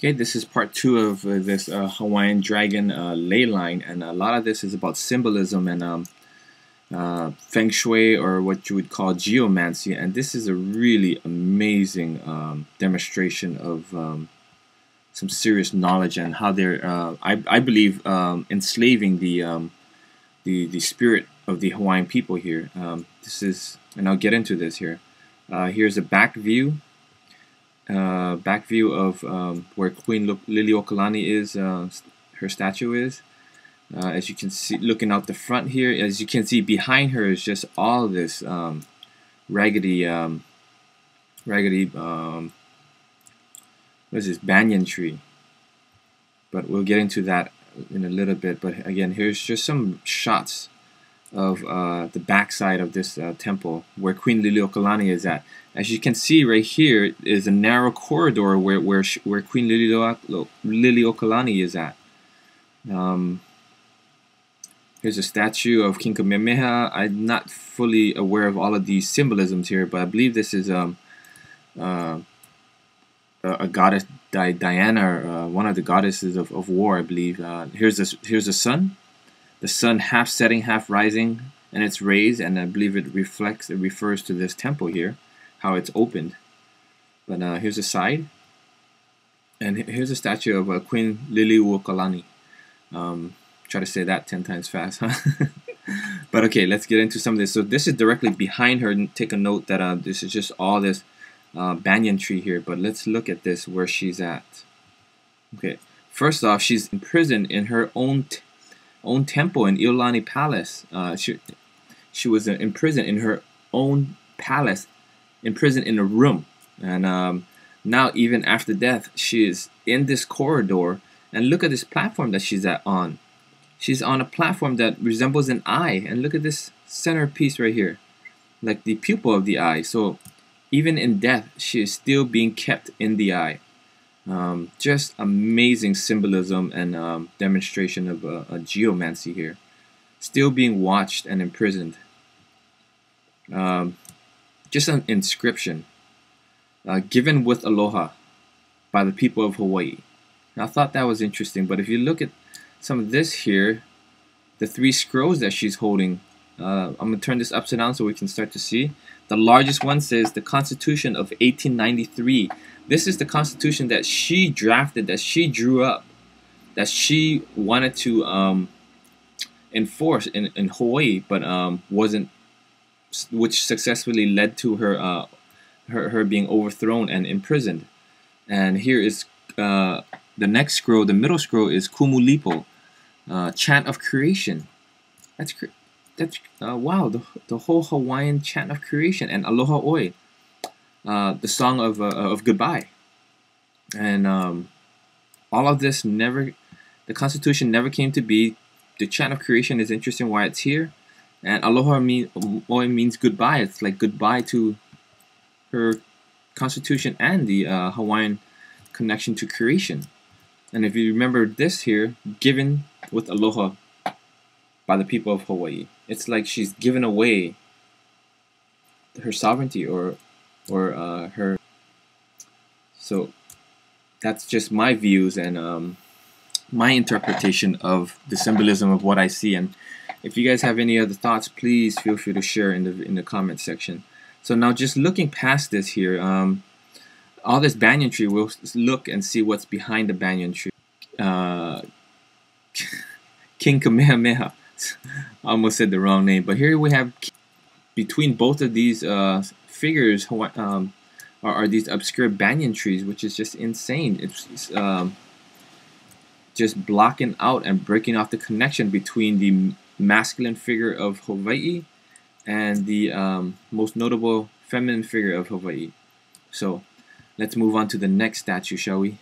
Okay, this is part two of this Hawaiian dragon ley line, and a lot of this is about symbolism and feng shui, or what you would call geomancy. And this is a really amazing demonstration of some serious knowledge and how they're, I believe, enslaving the spirit of the Hawaiian people here. This is, and I'll get into this here. Here's a back view. Back view of where Queen Liliuokalani is, her statue is. As you can see, looking out the front here, as you can see behind her is just all this raggedy, what is this, banyan tree. But we'll get into that in a little bit. But again, here's just some shots of the backside of this temple where Queen Liliuokalani is at. As you can see right here is a narrow corridor where Queen Liliuokalani is at. Here's a statue of King Kamehameha. I'm not fully aware of all of these symbolisms here, but I believe this is a goddess, Diana, one of the goddesses of war, I believe. Here's the sun. The sun half setting, half rising, and it's rays, and I believe it refers to this temple here, how it's opened. But here's a side, and here's a statue of Queen Liliuokalani. Try to say that 10 times fast, huh? But okay, let's get into some of this. So this is directly behind her, and take a note that this is just all this banyan tree here. But let's look at this, where she's at. Okay, first off, she's imprisoned in her own temple in Iolani Palace. She was imprisoned in her own palace, imprisoned in a room, and now even after death, she is in this corridor. And look at this platform that she's on. She's on a platform that resembles an eye, and look at this centerpiece right here, like the pupil of the eye. So even in death, she is still being kept in the eye. Just amazing symbolism and demonstration of a geomancy here. Still being watched and imprisoned. Just an inscription, given with aloha by the people of Hawaii. Now, I thought that was interesting, but if you look at some of this here, the 3 scrolls that she's holding, I'm going to turn this upside down so we can start to see. The largest one says the Constitution of 1893. This is the Constitution that she drafted, that she drew up, that she wanted to enforce in Hawaii, but wasn't, which successfully led to her her being overthrown and imprisoned. And here is the next scroll. The middle scroll is Kumulipo, chant of creation. That's wow, the whole Hawaiian chant of creation, and Aloha Oi, the song of goodbye. And all of this never, the Constitution never came to be. The chant of creation is interesting why it's here, and Aloha Oi means goodbye. It's like goodbye to her Constitution and the Hawaiian connection to creation. And if you remember this here, given with aloha by the people of Hawaii, it's like she's given away her sovereignty or her. So that's just my views and my interpretation of the symbolism of what I see. And if you guys have any other thoughts, please feel free to share in the comment section. So now, just looking past this here, all this banyan tree, we'll look and see what's behind the banyan tree. King Kamehameha. I almost said the wrong name, but here we have, between both of these figures, are these obscure banyan trees, which is just insane. It's just blocking out and breaking off the connection between the masculine figure of Hawaii and the most notable feminine figure of Hawaii. So let's move on to the next statue, shall we?